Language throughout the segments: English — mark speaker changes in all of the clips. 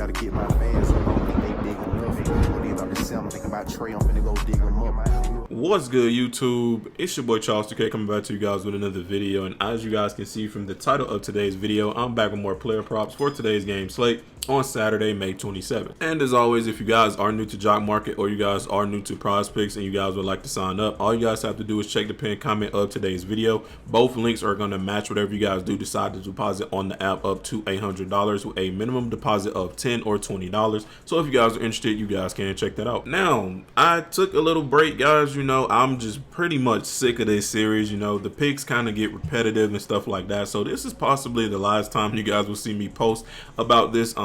Speaker 1: gotta get my fans. I don't think they dig enough. What they about to sell? I'm thinking about Trey. I'm finna go dig them up.
Speaker 2: What's good, YouTube? It's your boy Charles 2K coming back to you guys with another video. And as you guys can see from the title of today's video, I'm back with more player props for today's game slate on Saturday, May 27th. And as always, if you guys are new to Jock Market or you guys are new to PrizePicks and you guys would like to sign up, all you guys have to do is check the pinned comment of today's video. Both links are going to match whatever you guys do decide to deposit on the app up to $800 with a minimum deposit of $10 or $20. So if you guys are interested, you guys can check that out. Now, I took a little break, guys. You know, I'm just pretty much sick of this series. You know, the picks kind of get repetitive and stuff like that. So this is possibly the last time you guys will see me post about this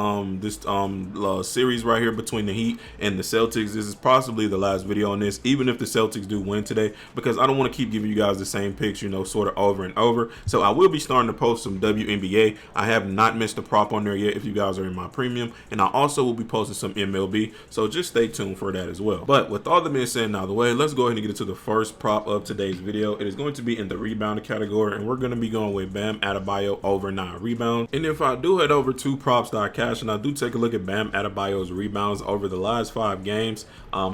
Speaker 2: series right here between the Heat and the Celtics. This is possibly the last video on this, even if the Celtics do win today, because I don't want to keep giving you guys the same picks, you know, sort of over and over. So I will be starting to post some WNBA. I have not missed a prop on there yet if you guys are in my premium, and I also will be posting some MLB, so just stay tuned for that as well. But with all the being said out of the way, let's go ahead and get into the first prop of today's video. It is going to be in the rebounder category, and we're going to be going with Bam Adebayo over 9 rebounds. And if I do head over to props.cash and I do take a look at Bam Adebayo's rebounds over the last 5 games,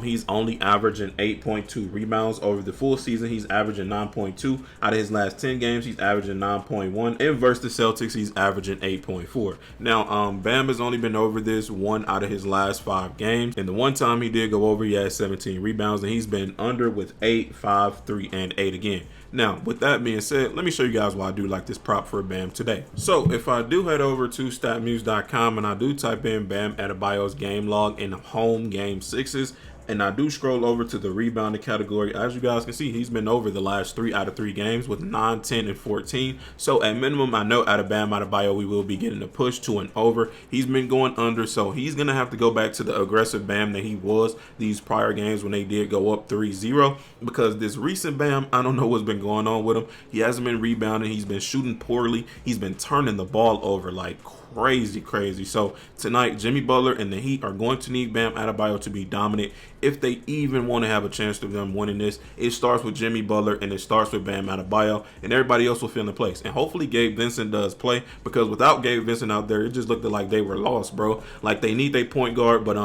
Speaker 2: he's only averaging 8.2 rebounds. Over the full season, he's averaging 9.2. Out of his last 10 games, he's averaging 9.1. And versus the Celtics, he's averaging 8.4. Now, Bam has only been over this 1 out of his last 5 games. And the one time he did go over, he had 17 rebounds, and he's been under with 8, 5, 3, and 8 again. Now, with that being said, let me show you guys why I do like this prop for Bam today. So if I do head over to statmuse.com and I do type in Bam Adebayo's game log in home game 6s, and I do scroll over to the rebounding category, as you guys can see, he's been over the last 3 out of 3 games with 9, 10, and 14. So at minimum, I know out of Bam Adebayo, we will be getting a push to an over. He's been going under, so he's going to have to go back to the aggressive Bam that he was these prior games when they did go up 3-0, because this recent Bam, I don't know what's been going on with him. He hasn't been rebounding. He's been shooting poorly. He's been turning the ball over like crazy. So tonight, Jimmy Butler and the Heat are going to need Bam Adebayo to be dominant if they even want to have a chance of them winning this. It starts with Jimmy Butler and it starts with Bam Adebayo, and everybody else will fill in place. And hopefully Gabe Vincent does play, because without Gabe Vincent out there, it just looked like they were lost, bro. Like they need their point guard, but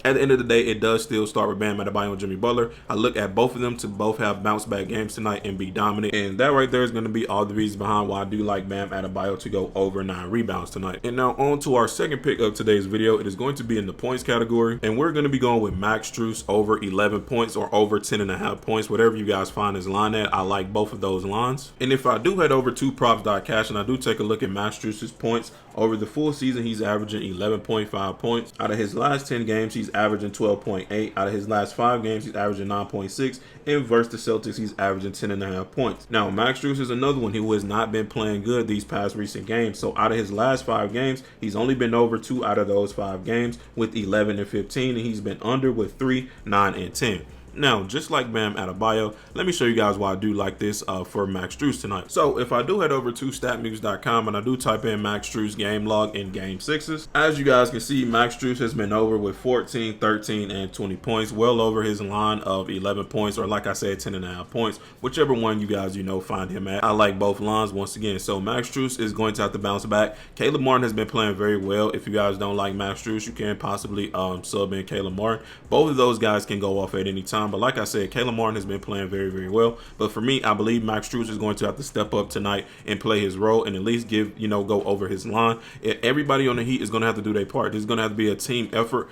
Speaker 2: at the end of the day, it does still start with Bam Adebayo and Jimmy Butler. I look at both of them to both have bounce back games tonight and be dominant. And that right there is going to be all the reasons behind why I do like Bam Adebayo to go over 9 rebounds tonight. And now on to our second pick of today's video. It is going to be in the points category. And we're going to be going with Max Strus over 11 points or over 10.5 points. Whatever you guys find his line at, I like both of those lines. And if I do head over to props.cash and I do take a look at Max Strus's points, over the full season, he's averaging 11.5 points. Out of his last 10 games, he's averaging 12.8. Out of his last 5 games, he's averaging 9.6. And versus the Celtics, he's averaging 10.5 points. Now, Max Strus is another one who has not been playing good these past recent games. So out of his last 5 games, he's only been over 2 out of those 5 games with 11 and 15. And he's been under with 3, 9, and 10. Now, just like Bam Adebayo, let me show you guys why I do like this for Max Strus tonight. So if I do head over to statmuse.com and I do type in Max Strus game log in game 6s, as you guys can see, Max Strus has been over with 14, 13, and 20 points, well over his line of 11 points, or like I said, 10.5 points, whichever one you guys, you know, find him at. I like both lines once again. So Max Strus is going to have to bounce back. Caleb Martin has been playing very well. If you guys don't like Max Strus, you can possibly sub in Caleb Martin. Both of those guys can go off at any time. But like I said, Caleb Martin has been playing very well. But for me, I believe Max Strus is going to have to step up tonight and play his role and at least give, you know, go over his line. Everybody on the Heat is going to have to do their part. This is going to have to be a team effort.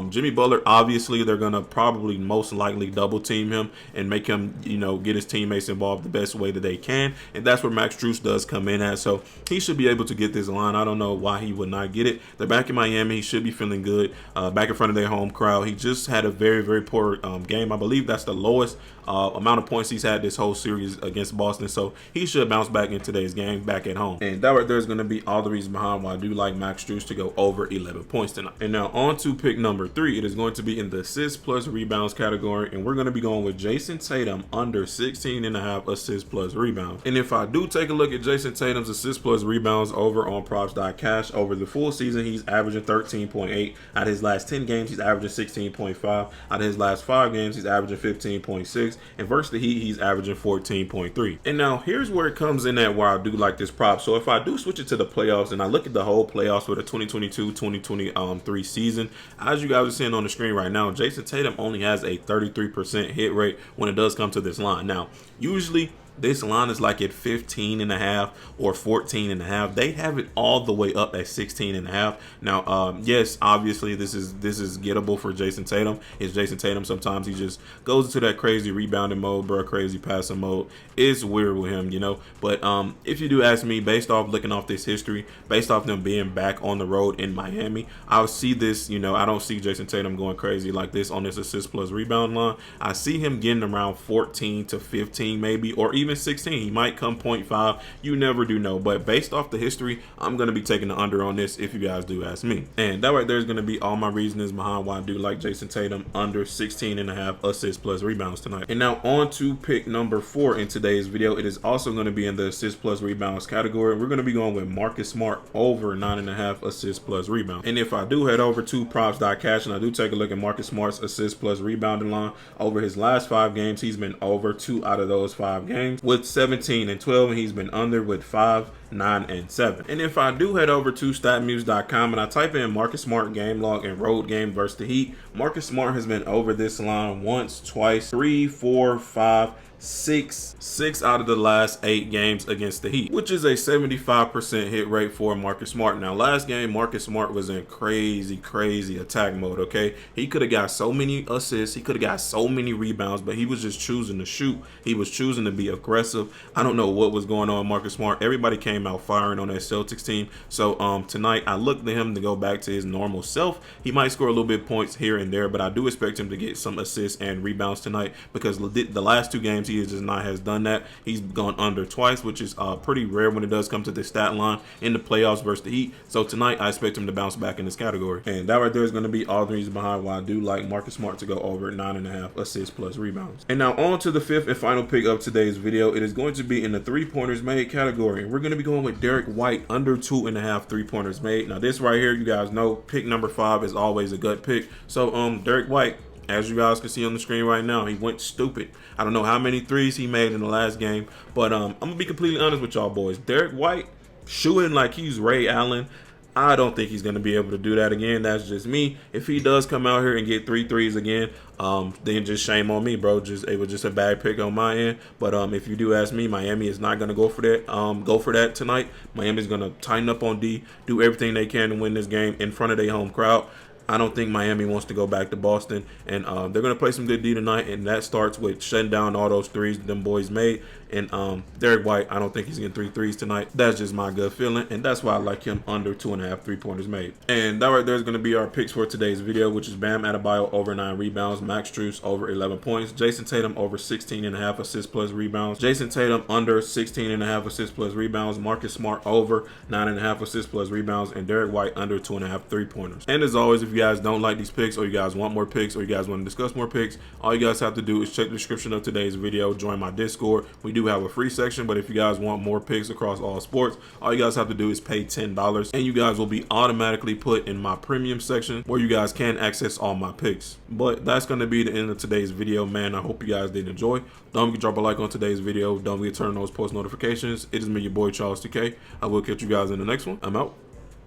Speaker 2: Jimmy Butler, obviously, they're going to probably most likely double team him and make him, you know, get his teammates involved the best way that they can. And that's where Max Strus does come in at. So he should be able to get this line. I don't know why he would not get it. They're back in Miami. He should be feeling good back in front of their home crowd. He just had a very poor game. I believe that's the lowest amount of points he's had this whole series against Boston. So he should bounce back in today's game back at home. And that right there is going to be all the reason behind why I do like Max Strus to go over 11 points tonight. And now on to pick number 3. It is going to be in the assists plus rebounds category. And we're going to be going with Jason Tatum under 16.5 assists plus rebounds. And if I do take a look at Jason Tatum's assists plus rebounds over on props.cash, over the full season, he's averaging 13.8. Out of his last 10 games, he's averaging 16.5. Out of his last 5 games, he's averaging 15.6, and versus the Heat, he's averaging 14.3. And now here's where it comes in at where I do like this prop. So if I do switch it to the playoffs and I look at the whole playoffs for the 2022-2023 season, as you guys are seeing on the screen right now, Jason Tatum only has a 33% hit rate when it does come to this line. Now, usually this line is like at 15.5 or 14.5. They have it all the way up at 16.5. Now, yes, obviously this is gettable for Jason Tatum. It's Jason Tatum. Sometimes he just goes into that crazy rebounding mode, bro, crazy passing mode. It's weird with him, you know. But if you do ask me, based off looking off this history, based off them being back on the road in Miami, I'll see this. You know, I don't see Jason Tatum going crazy like this on this assist plus rebound line. I see him getting around 14 to 15 maybe, or even 16. He might come 0.5. You never do know. But based off the history, I'm going to be taking the under on this if you guys do ask me. And that right there is going to be all my reasonings behind why I do like Jason Tatum under 16.5 assists plus rebounds tonight. And now on to pick number 4 in today's video. It is also going to be in the assists plus rebounds category. We're going to be going with Marcus Smart over 9.5 assists plus rebounds. And if I do head over to props.cash and I do take a look at Marcus Smart's assists plus rebounding line over his last 5 games, he's been over 2 out of those 5 games with 17 and 12, and he's been under with 5, 9, and 7. And if I do head over to statmuse.com and I type in Marcus Smart game log and road game versus the Heat, Marcus Smart has been over this line once, twice, 3, 4, 5, 6 out of the last 8 games against the Heat, which is a 75% hit rate for Marcus Smart. Now, last game, Marcus Smart was in crazy attack mode, okay? He could have got so many assists. He could have got so many rebounds, but he was just choosing to shoot. He was choosing to be aggressive. I don't know what was going on with Marcus Smart. Everybody came out firing on that Celtics team. So tonight, I look to him to go back to his normal self. He might score a little bit points here and there, but I do expect him to get some assists and rebounds tonight because the last 2 games, he just not has done that. He's gone under twice, which is pretty rare when it does come to the stat line in the playoffs versus the Heat. So tonight, I expect him to bounce back in this category. And that right there is going to be all the reasons behind why I do like Marcus Smart to go over 9.5 assists plus rebounds. And now on to the 5th and final pick of today's video. It is going to be in the 3-pointers made category. And we're going to be going with Derek White under 2.5 3-pointers made. Now this right here, you guys know, pick number 5 is always a gut pick. So Derek White, as you guys can see on the screen right now, he went stupid. I don't know how many threes he made in the last game, but I'm going to be completely honest with y'all boys. Derek White shooting like he's Ray Allen, I don't think he's going to be able to do that again. That's just me. If he does come out here and get 3 threes again, then just shame on me, bro. It was just a bad pick on my end. But if you do ask me, Miami is not going to go for that tonight. Miami's going to tighten up on D, do everything they can to win this game in front of their home crowd. I don't think Miami wants to go back to Boston, and they're going to play some good D tonight, and that starts with shutting down all those threes them boys made. And Derek White, I don't think he's getting 3 threes tonight. That's just my gut feeling, and that's why I like him under 2.5 3-pointers made. And that right there is going to be our picks for today's video, which is Bam Adebayo over 9 rebounds, Max Strus over 11 points, Jason Tatum over 16.5 assists plus rebounds, Jason Tatum under 16.5 assists plus rebounds, Marcus Smart over 9.5 assists plus rebounds, and Derek White under 2.5 3-pointers. And as always, if you guys don't like these picks, or you guys want more picks, or you guys want to discuss more picks, all you guys have to do is check the description of today's video, join my Discord. We do have a free section, but if you guys want more picks across all sports, all you guys have to do is pay $10, and you guys will be automatically put in my premium section where you guys can access all my picks. But that's going to be the end of today's video, man. I hope you guys did enjoy. Don't forget to drop a like on today's video. Don't forget to turn on those post notifications. It is me, your boy Charles TK. I will catch you guys in the next one. I'm out.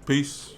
Speaker 2: Peace.